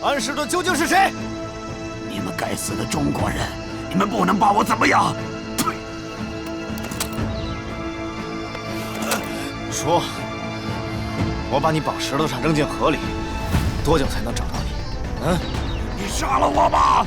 安士的究竟是谁？你们该死的中国人，你们不能把我怎么样！说，我把你绑石头上扔进河里，多久才能找到你？嗯？你杀了我吧！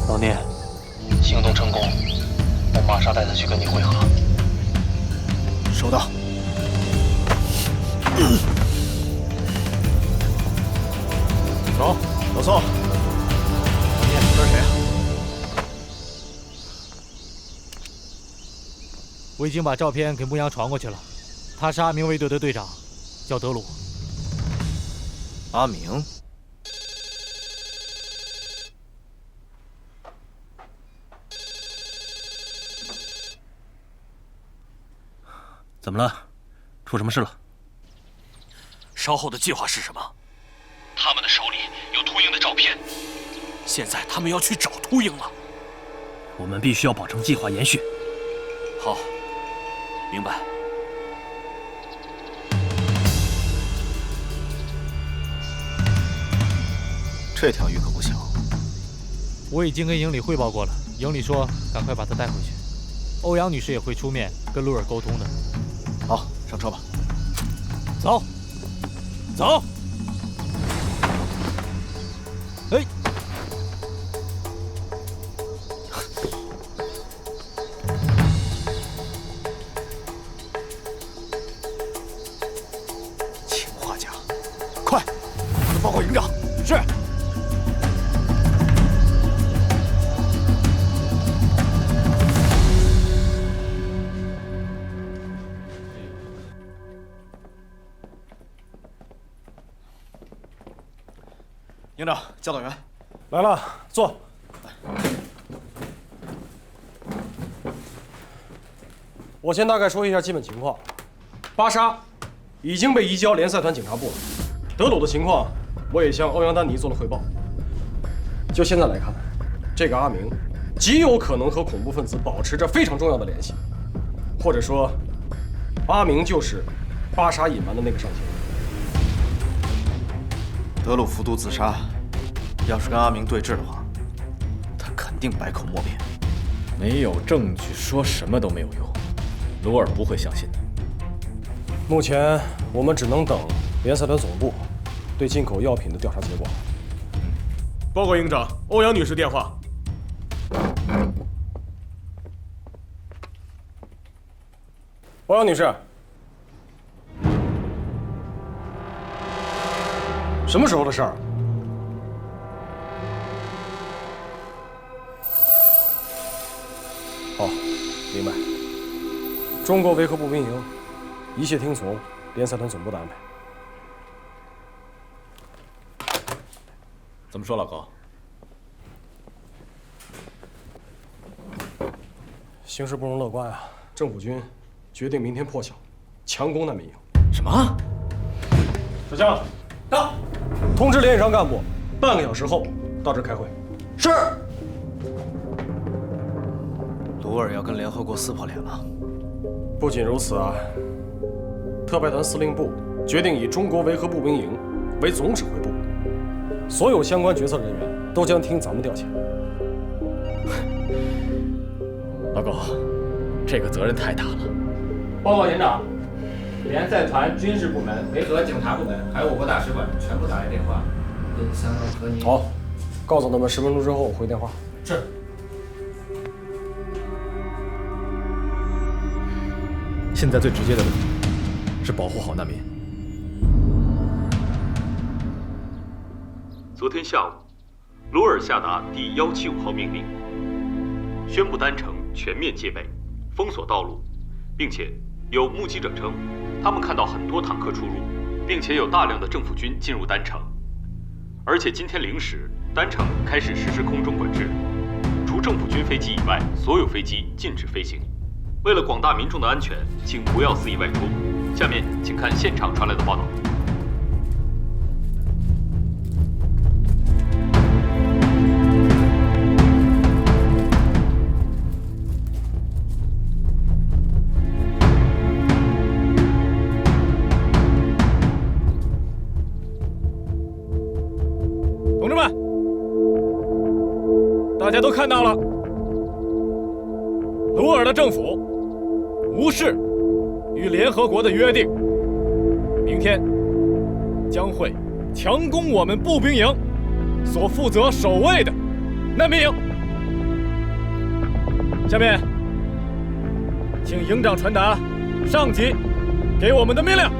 老聂，行动成功，我马上带他去跟你会合。收到。走，老宋。老聂，这是谁啊？我已经把照片给牧羊传过去了，他是阿明卫队的队长，叫德鲁。阿明。怎么了？出什么事了？稍后的计划是什么？他们的手里有秃鹰的照片，现在他们要去找秃鹰了。我们必须要保证计划延续。好，明白。这条鱼可不小。我已经跟营里汇报过了，营里说赶快把他带回去。欧阳女士也会出面跟鲁尔沟通的。好，上车吧。走，走。哎，氰化钾，快，报告营长。是。营长，教导员，来了，坐。我先大概说一下基本情况。巴沙已经被移交联赛团警察部了。德鲁的情况，我也向欧阳丹尼做了汇报。就现在来看，这个阿明极有可能和恐怖分子保持着非常重要的联系，或者说，阿明就是巴沙隐瞒的那个上线。德鲁服毒自杀，要是跟阿明对峙的话，他肯定百口莫辩。没有证据，说什么都没有用，罗尔不会相信的。目前我们只能等联赛团总部对进口药品的调查结果。报告营长，欧阳女士电话。欧阳女士，什么时候的事儿？好，明白。中国维和步兵营一切听从联赛团总部的安排。怎么说，老高？形势不容乐观啊！政府军决定明天破晓，强攻难民营。什么？小将，到！通知连以上干部，半个小时后到这儿开会。是。鲁尔要跟联合国撕破脸了。不仅如此啊，特派团司令部决定以中国维和步兵营为总指挥部，所有相关决策人员都将听咱们调遣。老高，这个责任太大了。报告营长，联赛团军事部门、维和警察部门，还有我国大使馆全部打来电话，想要和您。好，告诉他们10分钟之后回电话。是。现在最直接的问题是保护好难民。昨天下午，鲁尔下达第175号命令，宣布丹城全面戒备，封锁道路，并且有目击者称，他们看到很多坦克出入，并且有大量的政府军进入丹城。而且今天0时，丹城开始实施空中管制，除政府军飞机以外，所有飞机禁止飞行。为了广大民众的安全，请不要肆意外出。下面请看现场传来的报道。同志们，大家都看到了，鲁尔的政府无视与联合国的约定，明天将会强攻我们步兵营所负责守卫的难民营。下面，请营长传达上级给我们的命令。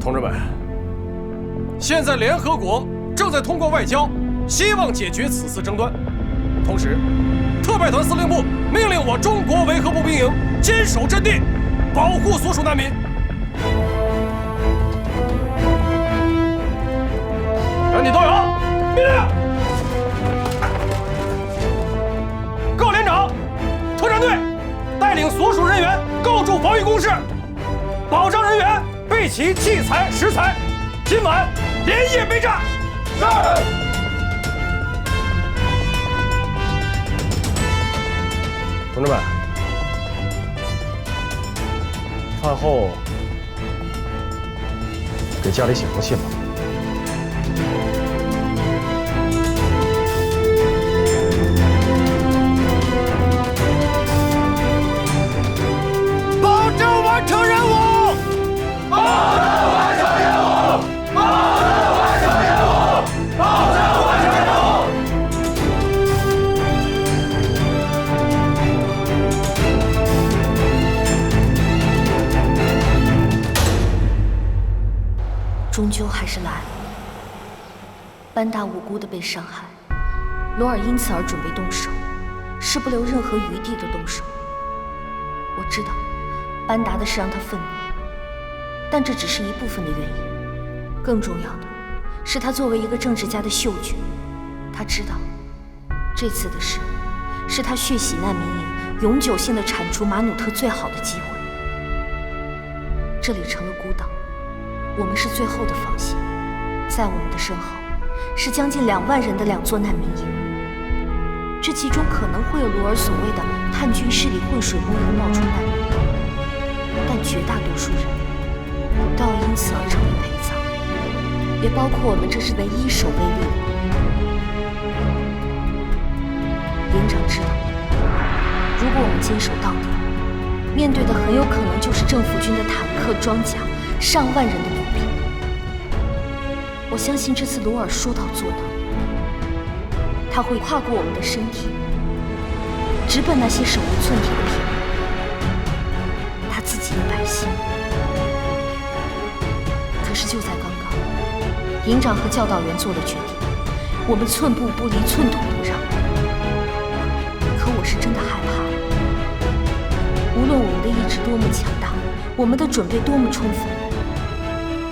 同志们，现在联合国正在通过外交，希望解决此次争端。同时，特派团司令部命令我中国维和步兵营坚守阵地，保护所属难民。全体都有命令！各连长、特战队带领所属人员构筑防御工事，保障人员备齐器材食材，今晚连夜备战。是。同志们，饭后给家里写封信吧。保证完成任务！保证完成任务！保证完成任务！保证完成任务！终究还是来了。班达无辜的被伤害，罗尔因此而准备动手，是不留任何余地的动手。我知道，班达的事让他愤怒，但这只是一部分的原因。更重要的是，他作为一个政治家的嗅觉，他知道这次的事是他血洗难民营、永久性的铲除马努特最好的机会。这里成了孤岛。我们是最后的防线，在我们的身后是将近2万人的2座难民营，这其中可能会有鲁尔所谓的叛军势力浑水摸鱼冒充难民，但绝大多数人都要因此而成为陪葬，也包括我们这是唯一守卫力量。营长知道，如果我们坚守到底，面对的很有可能就是政府军的坦克、装甲、上万人的步兵。我相信这次鲁尔说到做到，他会跨过我们的身体，直奔那些手无寸铁的平民，他自己的百姓。可是就在刚刚，营长和教导员做了决定，我们寸步不离，寸土不让。可我是真的害怕，无论我们的意志多么强大，我们的准备多么充分，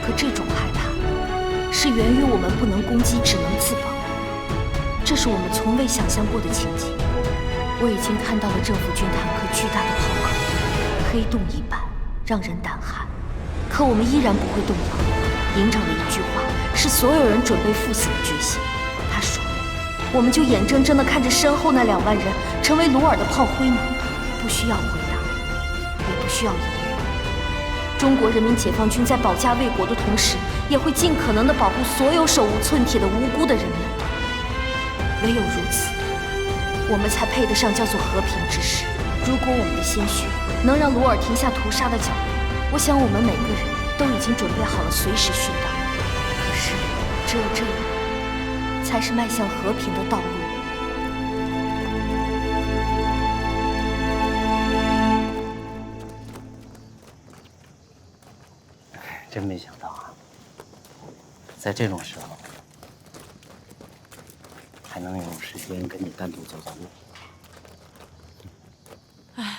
可这种害怕是源于我们不能攻击，只能自保。这是我们从未想象过的情景。我已经看到了政府军坦克巨大的炮口，黑洞一般，让人胆寒。可我们依然不会动摇。营长的一句话是所有人准备赴死的决心。他说：“我们就眼睁睁地看着身后那2万人成为鲁尔的炮灰吗？”不需要回答，也不需要犹豫。中国人民解放军在保家卫国的同时，也会尽可能地保护所有手无寸铁的无辜的人民。唯有如此，我们才配得上叫做和平之时。如果我们的鲜血能让鲁尔停下屠杀的脚步，我想我们每个人都已经准备好了随时殉道。可是，只有这样，才是迈向和平的道路。真没想到啊，在这种时候还能有时间跟你单独走走路。唉，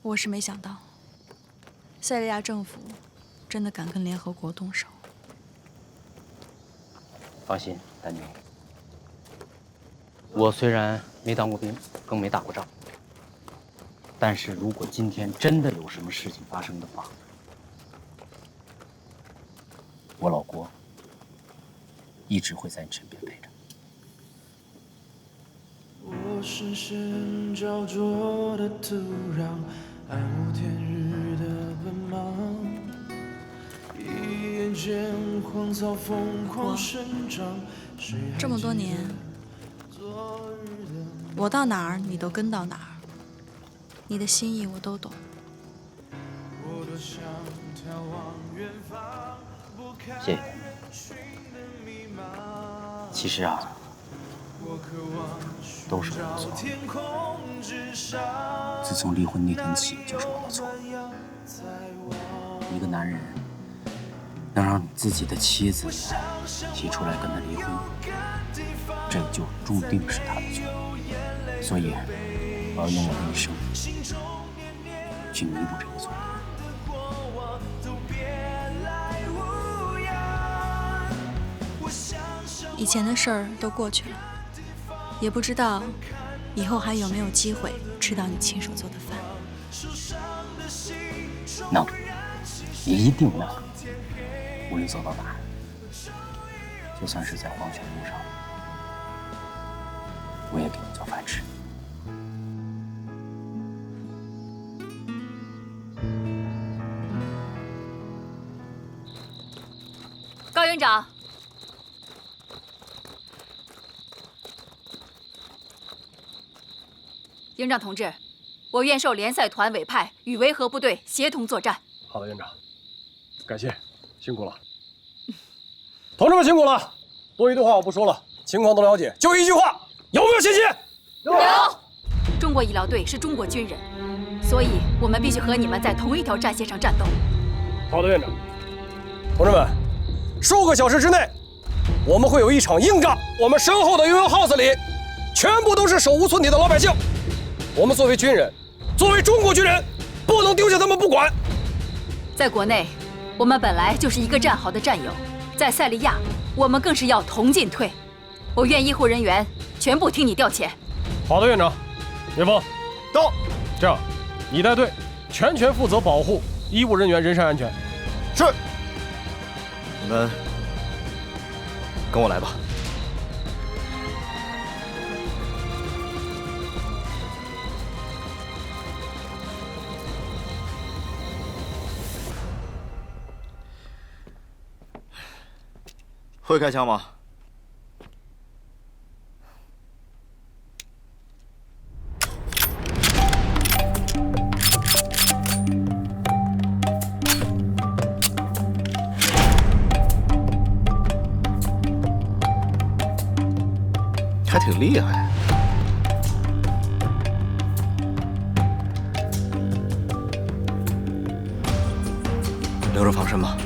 我是没想到，塞利亚政府真的敢跟联合国动手。放心，丹妮，我虽然没当过兵，更没打过仗，但是如果今天真的有什么事情发生的话，我老郭一直会在你身边陪着。我深深焦灼的土壤，爱慕天日的奔忙，一眼间荒草疯狂生长。这么多年，我到哪儿你都跟到哪儿，你的心意我都懂。谢谢。其实啊，都是我的错。自从离婚那天起，就是我的错。一个男人能让自己的妻子提出来跟他离婚，这就注定是他的错。所以，我要用我的一生去弥补这个错。以前的事儿都过去了，也不知道以后还有没有机会吃到你亲手做的饭。能，一定能。无论走到哪儿，就算是在黄泉路上，我也给你做饭吃。高营长。营长同志，我愿受联赛团委派与维和部队协同作战。好的，营长，感谢，辛苦了。同志们辛苦了，多余的话我不说了，情况都了解，就一句话，有没有信心？有。中国医疗队是中国军人，所以我们必须和你们在同一条战线上战斗。好的，院长。同志们，数个小时之内，我们会有一场硬仗。我们身后的悠悠 house 里，全部都是手无寸铁的老百姓。我们作为军人，作为中国军人，不能丢下他们不管。在国内，我们本来就是一个战壕的战友，在塞利亚，我们更是要同进退。我愿医护人员全部听你调遣。好的，院长。岳峰，到。这样，你带队，全权负责保护医务人员人身安全。是。你们跟我来吧。会开枪吗？还挺厉害。留着防身吧。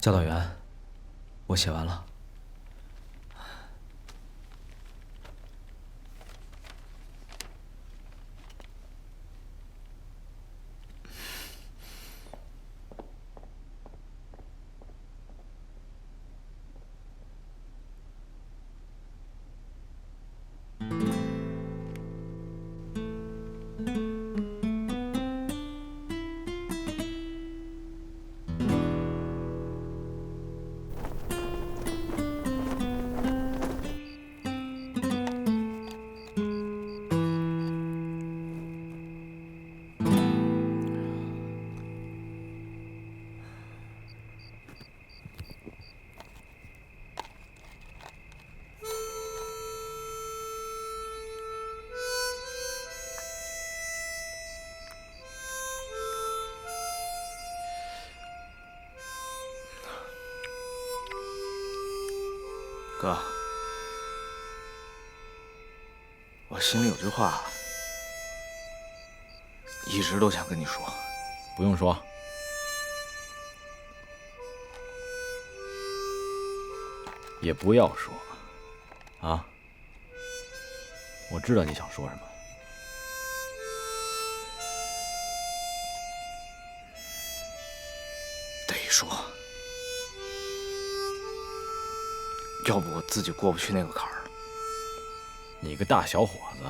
教导员，我写完了。哥，我心里有句话，一直都想跟你说。不用说。也不要说。啊？我知道你想说什么。得说。要不我自己过不去那个坎儿。你个大小伙子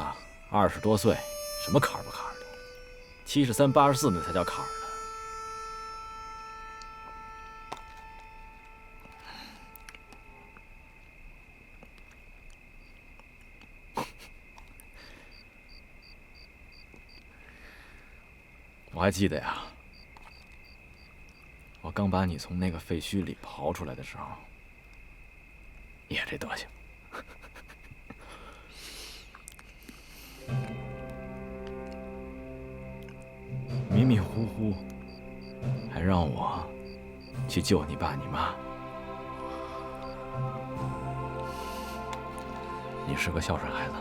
，20多岁，什么坎儿不坎儿的？73、84那才叫坎儿呢。我还记得呀，我刚把你从那个废墟里刨出来的时候，也这德行。迷迷糊糊，还让我去救你爸你妈。你是个孝顺孩子。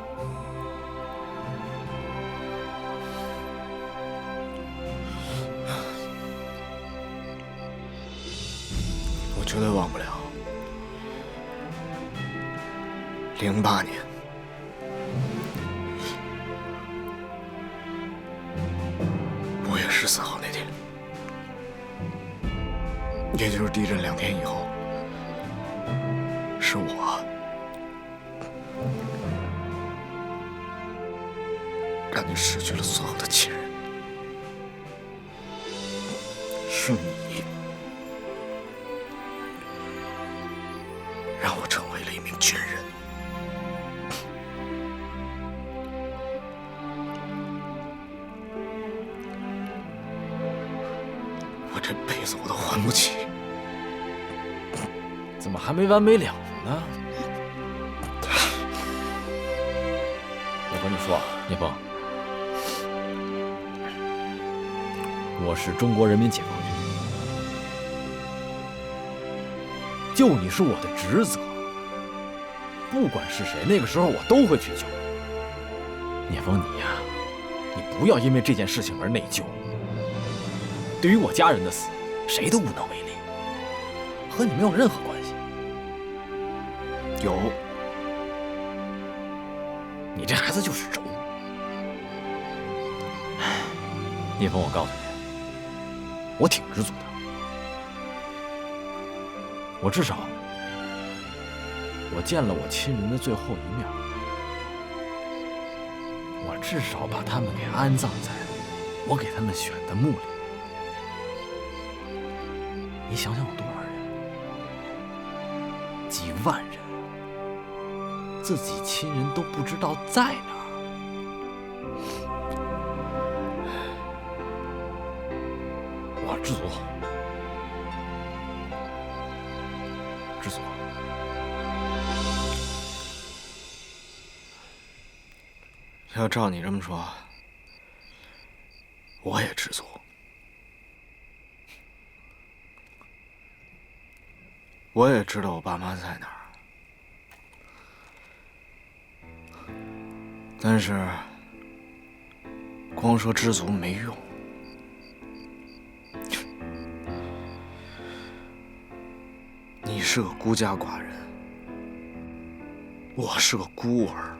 我绝对忘不了。08年，5月14号那天，也就是地震2天以后，是我让你失去了所有的亲人，是你让我成为了一名军人。这辈子我都还不起。怎么还没完没了呢？我和你说，聂风，我是中国人民解放军，救你是我的职责，不管是谁，那个时候我都会去救。聂风，你呀，你不要因为这件事情而内疚。对于我家人的死，谁都无能为力，和你没有任何关系。有，你这孩子就是轴。聂风，我告诉你，我挺知足的。我至少，我见了我亲人的最后一面，我至少把他们给安葬在我给他们选的墓里。你想想有多少人，几万人，自己亲人都不知道在哪儿。我知足，知足。要照你这么说，我也知足。我也知道我爸妈在哪儿，但是光说知足没用。你是个孤家寡人，我是个孤儿，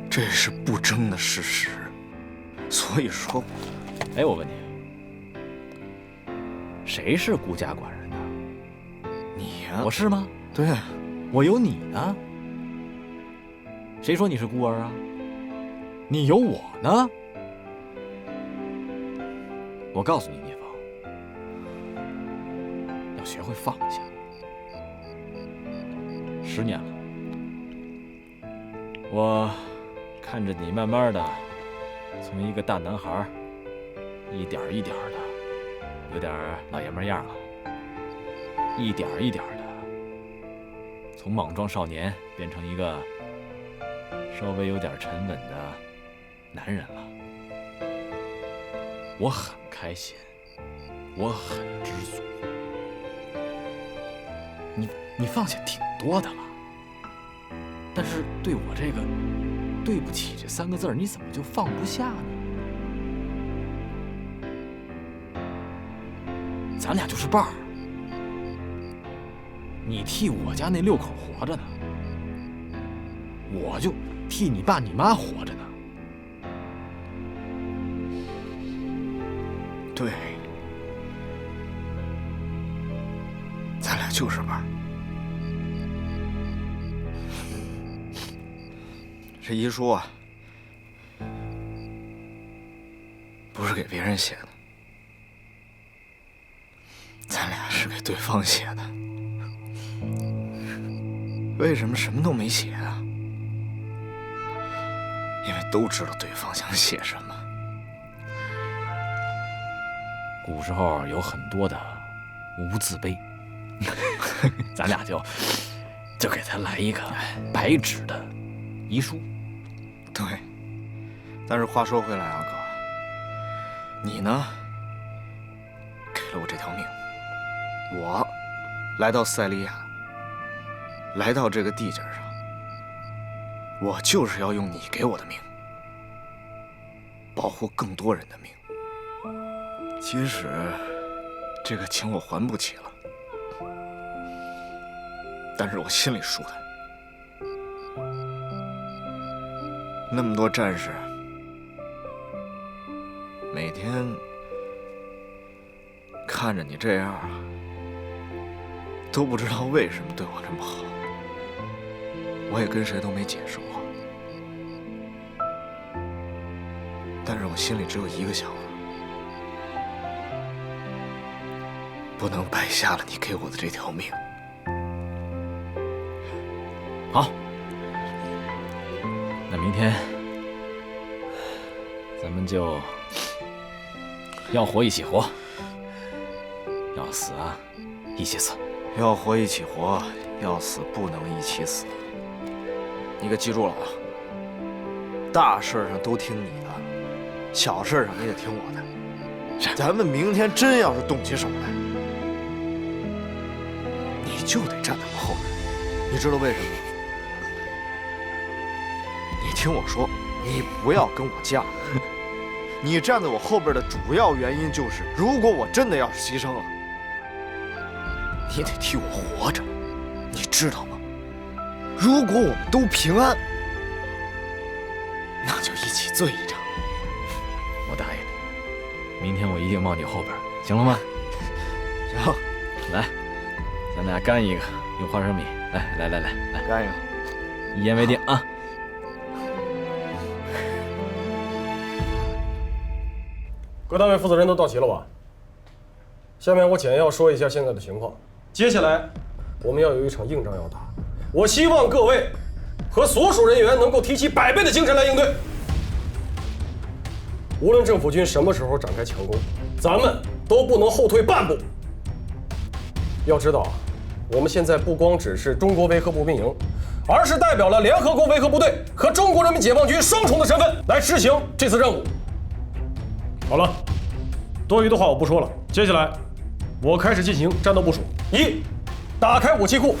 这是不争的事实。所以说，哎，我问你，谁是孤家寡人呢？你呀。我是吗？对，我有你呢。谁说你是孤儿啊？你有我呢。我告诉你，聂风，要学会放下。10年了，我看着你慢慢的从一个大男孩，一点一点的，有点老爷们样了，一点一点的，从莽撞少年变成一个稍微有点沉稳的男人了。我很开心，我很知足。你放下挺多的了，但是对我这个对不起这3个字，你怎么就放不下呢？咱俩就是伴儿，你替我家那6口活着呢，我就替你爸你妈活着呢。对，咱俩就是伴儿。这遗书啊，不是给别人写的，咱俩是给对方写的。为什么什么都没写啊？因为都知道对方想写什么。古时候有很多的无字碑，咱俩就给他来一个白纸的遗书。对，但是话说回来啊，哥，你呢给了我这条命，我来到塞利亚，来到这个地界上，我就是要用你给我的命，保护更多人的命。即使这个情我还不起了，但是我心里舒坦。那么多战士，每天看着你这样，都不知道为什么对我这么好。我也跟谁都没解释过，但是我心里只有一个想法。不能摆下了你给我的这条命。好，那明天咱们就要活一起活，要死啊一起死，要活一起活，要死不能一起死。你可记住了啊！大事上都听你的，小事上你得听我的。咱们明天真要是动起手来，你就得站在我后边。你知道为什么吗？你听我说，你不要跟我犟。你站在我后边的主要原因就是，如果我真的要是牺牲了，你得替我活着，你知道吗？如果我们都平安，那就一起醉一场。我答应你，明天我一定冒你后边，行了吗？行，来，咱俩干一个，用花生米，来，干一个，一言为定啊！各单位负责人都到齐了吧？下面我简要说一下现在的情况。接下来我们要有一场硬仗要打，我希望各位和所属人员能够提起100倍的精神来应对。无论政府军什么时候展开强攻，咱们都不能后退半步。要知道，我们现在不光只是中国维和步兵营，而是代表了联合国维和部队和中国人民解放军双重的身份来执行这次任务。好了，多余的话我不说了。接下来，我开始进行战斗部署。1，打开武器库，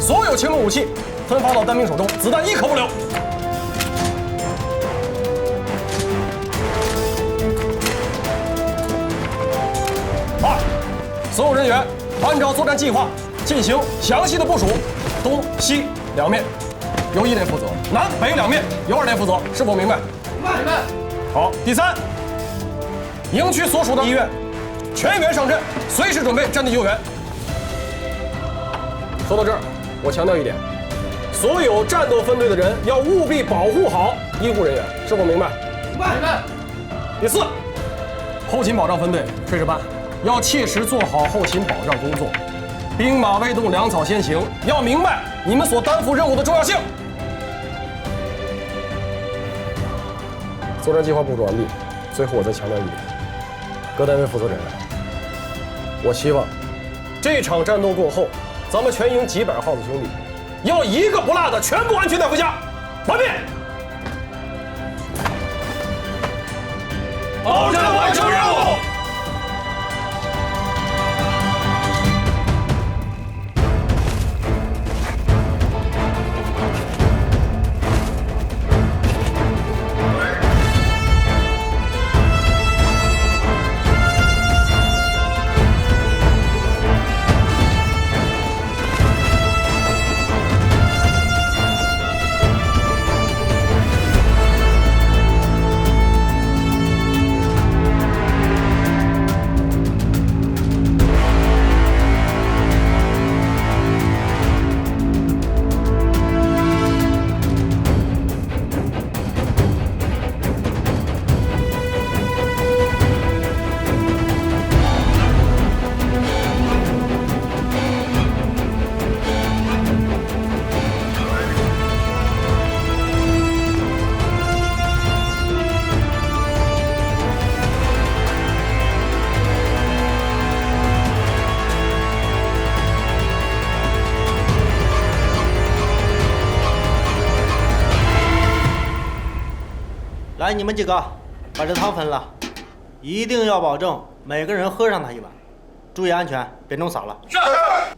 所有轻重武器分发到单兵手中，子弹1颗不留。2，所有人员按照作战计划进行详细的部署，东西两面由1连负责，南北两面由2连负责，是否明白？明白。好，第3，营区所属的医院全员上阵，随时准备战地救援。说到这儿，我强调一点，所有战斗分队的人要务必保护好医护人员，是否明白？明白。第4，后勤保障分队炊事班要切实做好后勤保障工作，兵马未动，粮草先行，要明白你们所担负任务的重要性。作战计划部署完毕，最后我再强调一点，各单位负责人，我希望这场战斗过后，咱们全营几百号的兄弟，要一个不落的全部安全带回家。完毕。保证完成任务。来，你们几个把这汤分了，一定要保证每个人喝上它一碗，注意安全，别弄洒了。是。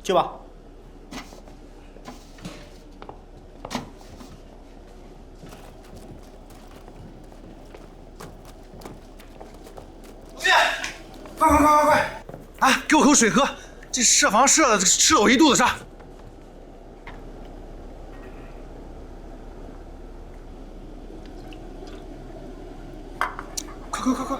去吧。快！啊，给我口水喝！这设防设的吃了我一肚子沙。快！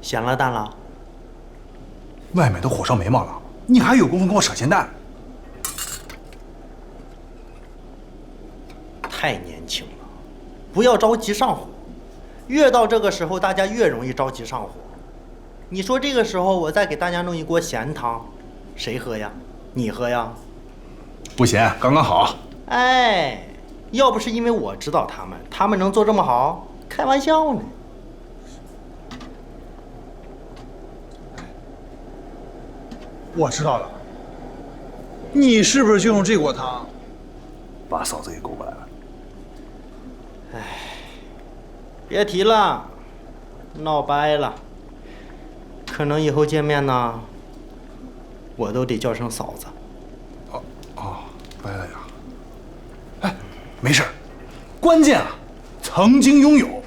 咸了淡了？外面都火烧眉毛了，你还有功夫跟我扯闲淡？太年轻了，不要着急上火。越到这个时候，大家越容易着急上火。你说这个时候我再给大家弄一锅咸汤，谁喝呀？你喝呀？不咸，刚刚好。哎，要不是因为我知道他们能做这么好，开玩笑呢。我知道了，你是不是就用这锅汤把嫂子给勾过来了？哎，别提了，闹掰了。可能以后见面呢，我都得叫声嫂子。掰了呀！哎，没事，关键啊，曾经拥有。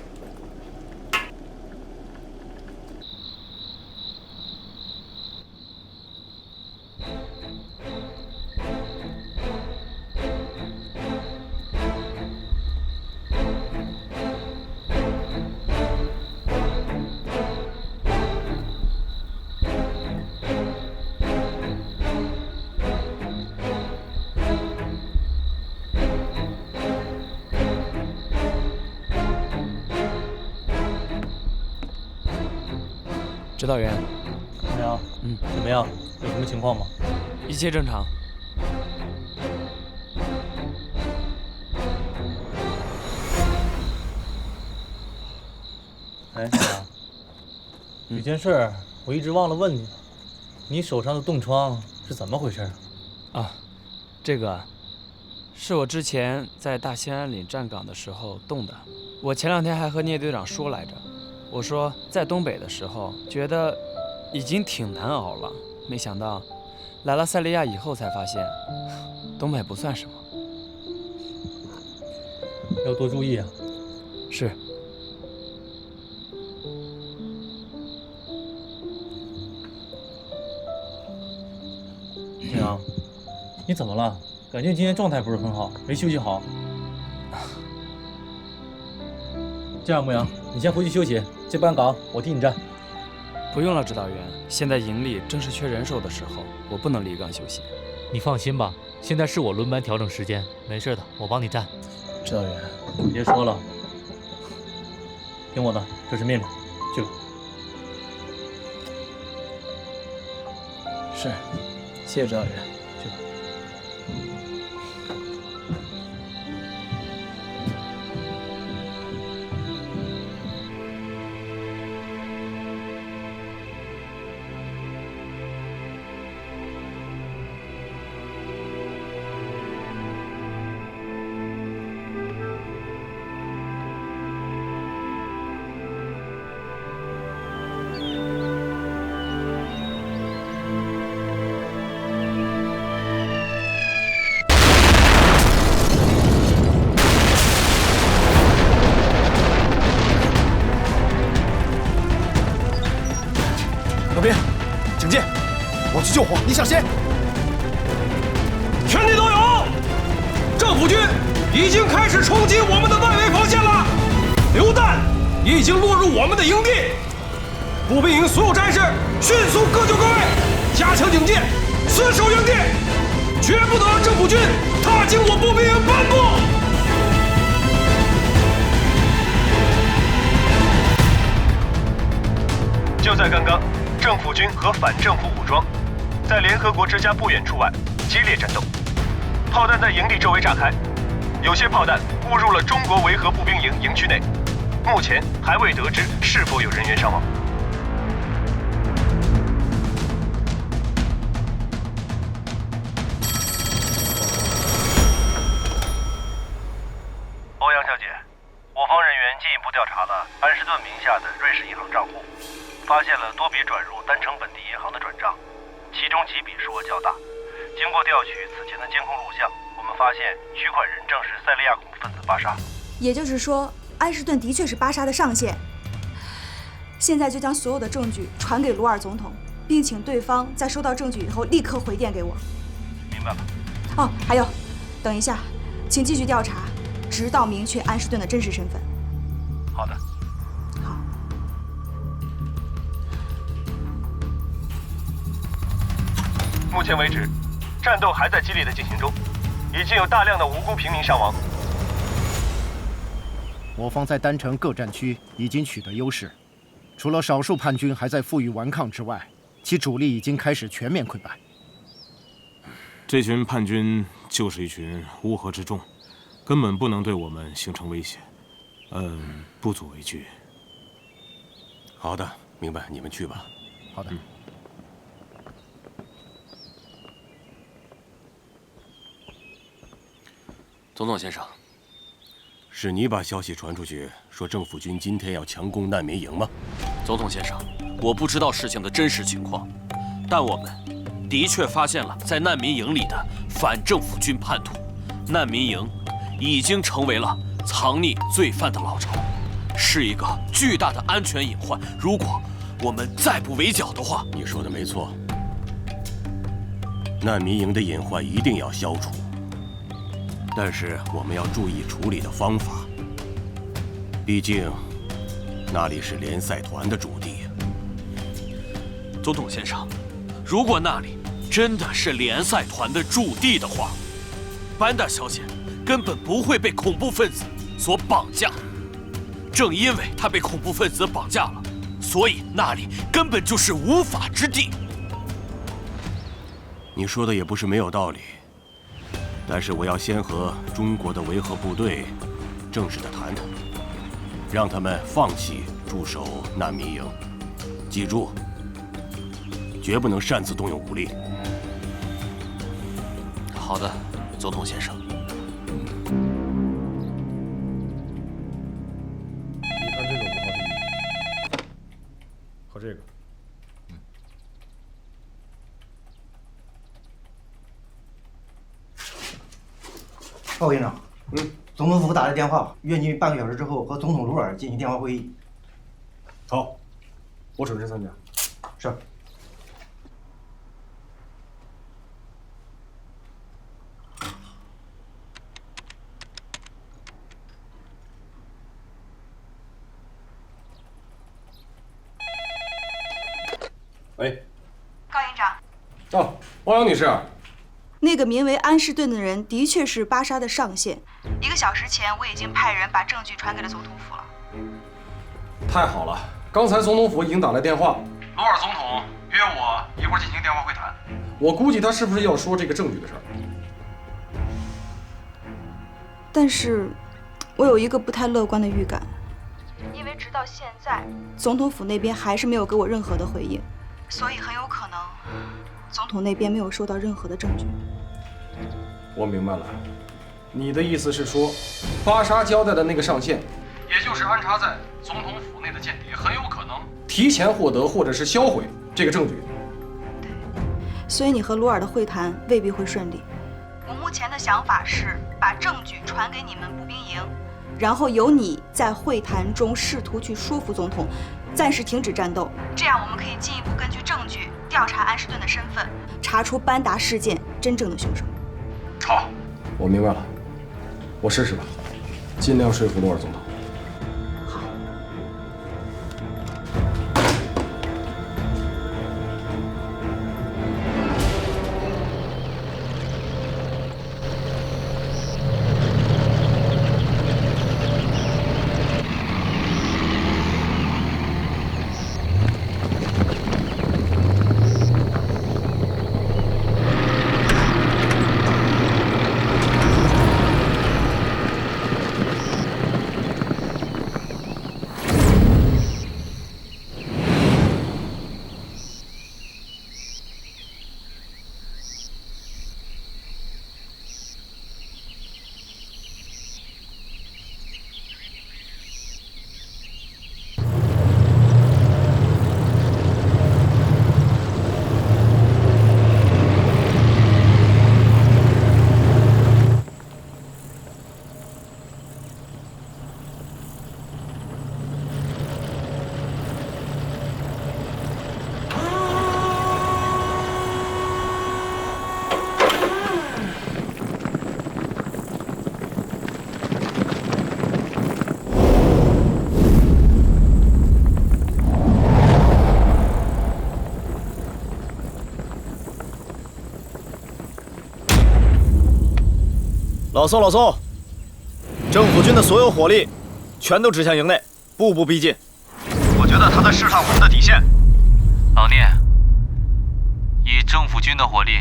指导员，怎么样？怎么样？有什么情况吗？一切正常。哎，小杨，有件事我一直忘了问你了，你手上的冻疮是怎么回事啊？这个是我之前在大兴安岭站岗的时候冻的。我前2天还和聂队长说来着。我说在东北的时候觉得已经挺难熬了，没想到来了塞利亚以后才发现，东北不算什么。要多注意啊。是。天阳，你怎么了？感觉今天状态不是很好，没休息好。这样，牧羊，你先回去休息，这班岗我替你站。不用了，指导员。现在营里正是缺人手的时候，我不能离岗休息。你放心吧，现在是我轮班调整时间，没事的，我帮你站。指导员，别说了，听我的，这是命令，去吧。是，谢谢指导员。去吧。老兵，警戒！我去救火，你小心！全体都有！政府军已经开始冲击我们的外围防线了，榴弹已经落入我们的营地。步兵营所有战士迅速各就各位，加强警戒，死守营地，绝不能让政府军踏进我步兵营半步。就在刚刚，政府军和反政府武装在联合国之家不远处外激烈战斗，炮弹在营地周围炸开，有些炮弹误入了中国维和步兵营营区内，目前还未得知是否有人员伤亡。欧阳小姐，我方人员进一步调查了安士顿名下的瑞士银行账户。发现了多笔转入单城本地银行的转账，其中几笔数额较大。经过调取此前的监控录像，我们发现取款人正是塞利亚恐怖分子巴莎。也就是说，安士顿的确是巴莎的上线。现在就将所有的证据传给鲁尔总统，并请对方在收到证据以后立刻回电给我。明白了。哦，还有，等一下，请继续调查，直到明确安士顿的真实身份。好的。目前为止，战斗还在激烈的进行中，已经有大量的无辜平民伤亡。我方在单城各战区已经取得优势，除了少数叛军还在负隅顽抗之外，其主力已经开始全面溃败。这群叛军就是一群乌合之众，根本不能对我们形成威胁。不足为惧。好的，明白，你们去吧。好的。总统先生，是你把消息传出去，说政府军今天要强攻难民营吗？总统先生，我不知道事情的真实情况，但我们的确发现了在难民营里的反政府军叛徒。难民营已经成为了藏匿罪犯的老巢，是一个巨大的安全隐患。如果我们再不围剿的话，你说的没错，难民营的隐患一定要消除。但是我们要注意处理的方法，毕竟那里是联赛团的驻地。总统先生，如果那里真的是联赛团的驻地的话，班达小姐根本不会被恐怖分子所绑架。正因为她被恐怖分子绑架了，所以那里根本就是无法之地。你说的也不是没有道理。但是我要先和中国的维和部队正式的谈谈，让他们放弃驻守难民营。记住，绝不能擅自动用武力。好的，总统先生。你看这个5号地狱和这个。鲍营长，总统府打来电话，约你半个小时之后和总统鲁尔进行电话会议。好，我准时参加。是。喂，高营长。哦，汪洋女士。那个名为安士顿的人的确是巴沙的上线。1个小时前，我已经派人把证据传给了总统府了。太好了，刚才总统府已经打来电话，鲁尔总统约我一会儿进行电话会谈。我估计他是不是要说这个证据的事儿？但是，我有一个不太乐观的预感，因为直到现在，总统府那边还是没有给我任何的回应，所以很有可能，总统那边没有收到任何的证据。我明白了，你的意思是说，巴沙交代的那个上线，也就是安插在总统府内的间谍，很有可能提前获得或者是销毁这个证据。对，所以你和鲁尔的会谈未必会顺利。我目前的想法是把证据传给你们步兵营，然后由你在会谈中试图去说服总统暂时停止战斗，这样我们可以进一步根据证据调查安士顿的身份，查出班达事件真正的凶手。好，我明白了，我试试吧，尽量说服鲁尔总统。老宋，政府军的所有火力全都指向营内，步步逼近。我觉得他在试探我们的底线。老聂，以政府军的火力，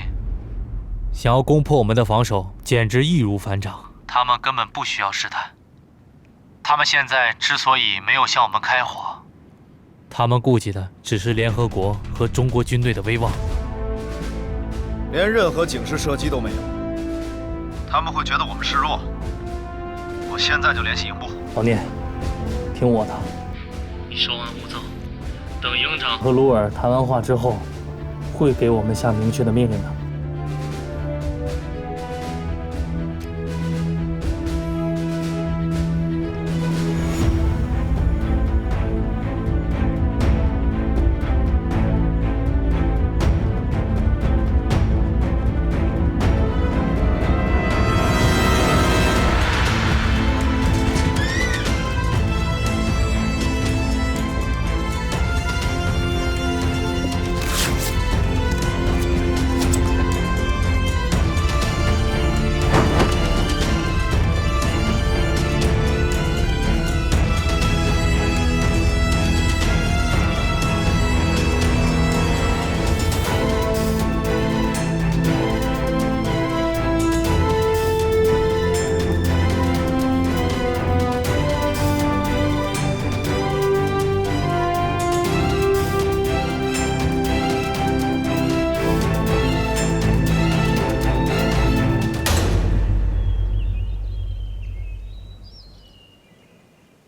想要攻破我们的防守，简直易如反掌。他们根本不需要试探。他们现在之所以没有向我们开火，他们顾及的只是联合国和中国军队的威望，连任何警示射击都没有。他们会觉得我们示弱。我现在就联系营部。老聂，听我的，你稍安勿躁，等营长和鲁尔谈完话之后，会给我们下明确的命令的。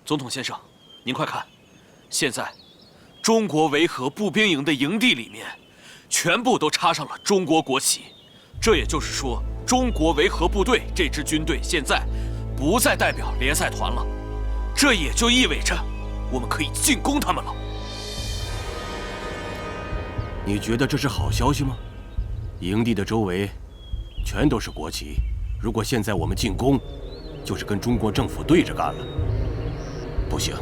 总统先生，您快看，现在中国维和步兵营的营地里面，全部都插上了中国国旗。这也就是说，中国维和部队这支军队现在不再代表联赛团了，这也就意味着我们可以进攻他们了。你觉得这是好消息吗？营地的周围全都是国旗，如果现在我们进攻，就是跟中国政府对着干了。不行。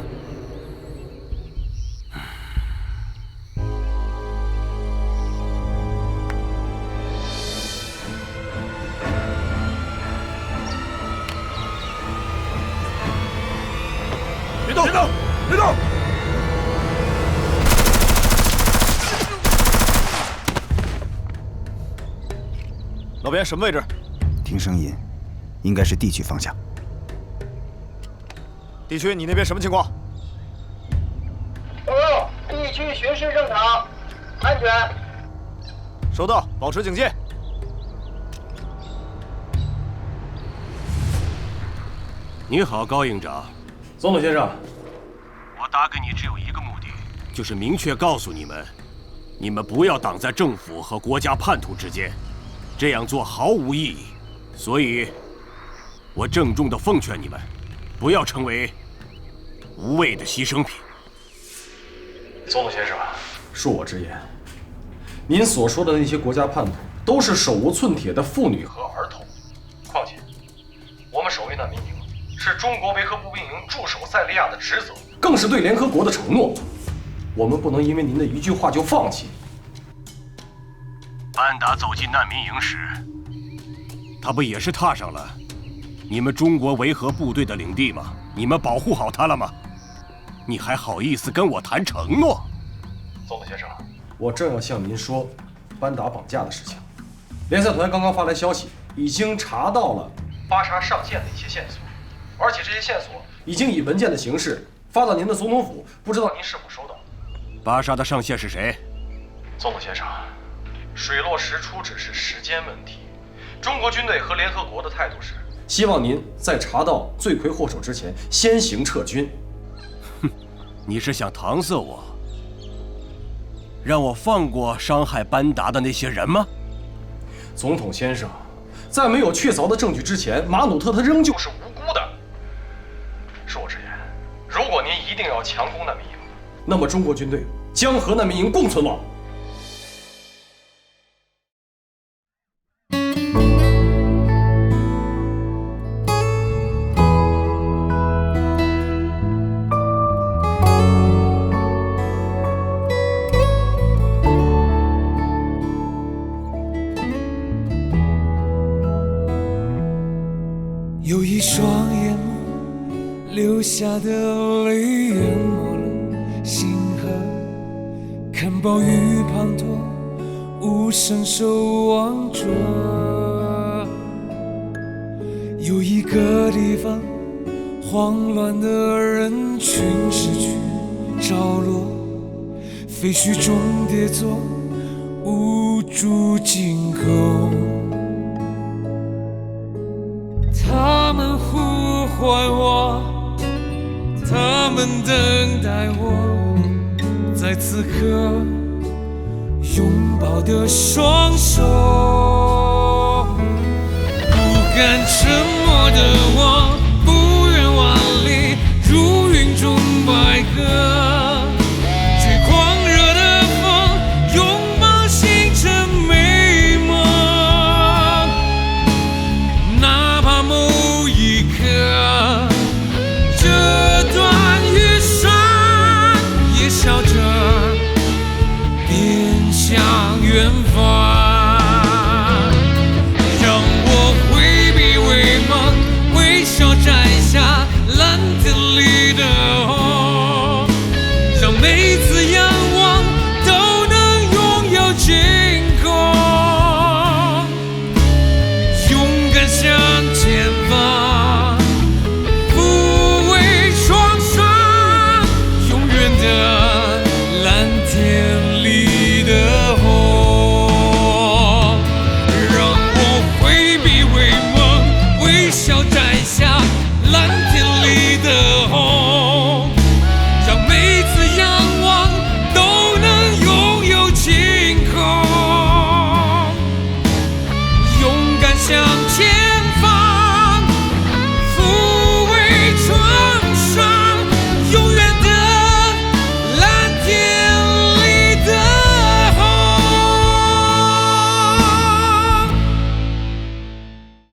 别动！别动！别动！老边，什么位置？听声音，应该是地区方向。地区，你那边什么情况？报告，地区巡视正常，安全。收到，保持警戒。你好，高营长。总统先生，我打给你只有一个目的，就是明确告诉你们，你们不要挡在政府和国家叛徒之间，这样做毫无意义。所以，我郑重地奉劝你们，不要成为无谓的牺牲品。总统先生，恕我直言，您所说的那些国家叛徒都是手无寸铁的妇女和儿童。况且，我们守卫难民营是中国维和步兵营驻守塞利亚的职责，更是对联合国的承诺。我们不能因为您的一句话就放弃。班达走进难民营时，他不也是踏上了你们中国维和部队的领地吗？你们保护好他了吗？你还好意思跟我谈承诺？总统先生，我正要向您说班达绑架的事情。联赛团刚刚发来消息，已经查到了巴沙上线的一些线索，而且这些线索已经以文件的形式发到您的总统府，不知道您是否收到？巴沙的上线是谁？总统先生，水落石出只是时间问题。中国军队和联合国的态度是，希望您在查到罪魁祸首之前先行撤军。哼，你是想搪塞我，让我放过伤害班达的那些人吗？总统先生，在没有确凿的证据之前，马努特他仍旧是无辜的。恕我直言，如果您一定要强攻难民营，那么中国军队将和难民营共存亡。有一双眼眸流下的泪淹没了星河，看暴雨滂沱，无声守望着。有一个地方，慌乱的人群失去着落，废墟中跌坐，无助惊恐。他们呼唤我，他们等待我，在此刻拥抱的双手。不敢沉默的我，不远万里，如云中白鸽，吹狂热的风，拥抱星辰美梦。哪怕某一刻，这段雨伞也笑着面向远方。让我挥笔为梦，微笑摘下蓝天里的红，让每